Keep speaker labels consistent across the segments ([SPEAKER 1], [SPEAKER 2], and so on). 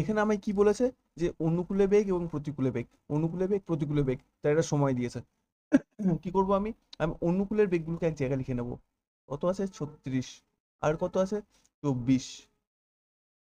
[SPEAKER 1] এখানে আমায় কি বলেছে যে অনুকূলে বেগ এবং প্রতিকূলে বেগ, অনুকূলে বেগ প্রতিকূলে বেগ, তার একটা সময় দিয়েছে। কি করব আমি? আমি অনুকূলের বেগগুলোকে এক জায়গায় লিখে নেব। কত আছে? 36। আর কত আছে? 24।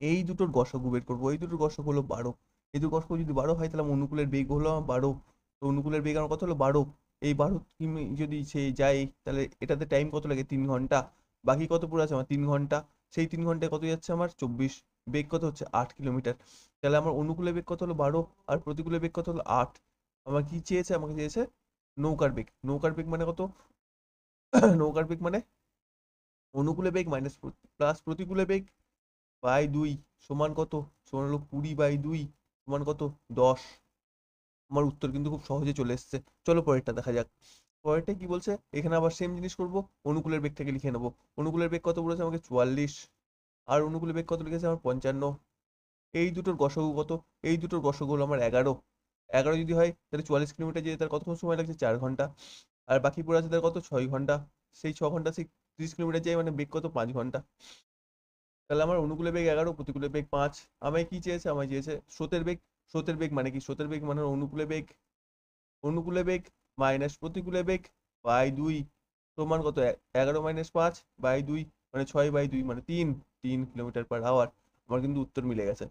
[SPEAKER 1] এই দুটোর গসাগু বের করবো। এই দুটোর গসাগু হলো 12। এই দুটোর গসাগু যদি 12 হয় তাহলে আমার অনুকূলের বেগ হলো 12। তো অনুকূলের বেগ আমার কত হলো? 12। এই 12 কিমি যদি সে যায় তাহলে এটাতে টাইম কত লাগে? 3 ঘন্টা। বাকি কত পড়ে আছে আমার? 3 ঘন্টা। সেই 3 ঘন্টায় কত যাচ্ছে আমার? 24। বেগ কত হচ্ছে? 8 কিলোমিটার। তাহলে আমার অনুকূলের বেগ কত হলো? 12। আর প্রতিকূলের বেগ কত হলো? 8। আমার কি চেয়েছে? আমাকে চেয়েছে নৌকার বেগ। নৌকার বেগ মানে কত? নৌকার বেগ মানে অনুকূলে বেগ মাইনাস প্লাস প্রতিকূলে বেগ বাই 2 সমান কত? সমান হলো 20/2 সমান কত? 10। আমার উত্তর কিন্তু খুব সহজে চলে এসেছে। চলো পরেরটা দেখা যাক। পরেরটা কি বলছে? এখানে আবার সেম জিনিস করব। অনুকূলের বেগটাকে লিখে নেব। অনুকূলের বেগ কত বলেছে আমাকে? 44। আর অনুকূলের বেগ কত লিখেছে আমার? 55। এই দুটোর গসাগু কত? এই দুটোর গসাগু হলো আমার 11। 11 যদি হয় তাহলে 44 কিলোমিটার যেতে তার কতক্ষণ সময় লাগছে? 4 ঘন্টা। আর বাকি পড়ে আছে তার কত? 6 ঘন্টা। সেই 6 ঘন্টা সেই 30 কিলোমিটার যায়, মানে বেগ কত? 5 ঘন্টা। তাহলে আমার অনুকূলে বেগ 11, প্রতিকূলে বেগ 5। আমায় কি চেয়েছে? আমায় চেয়েছে স্রোতের বেগ। স্রোতের বেগ মানে কি? স্রোতের বেগ মানে হলো অনুকূলে বেগ, অনুকূলে বেগ মাইনাস প্রতিকূলে বেগ বাই 2 সমান কত? 11 মাইনাস 5 বাই 2 মানে 6/2 মানে 3 কিলোমিটার পার আওয়ার। আমার কিন্তু উত্তর মিলে গেছে।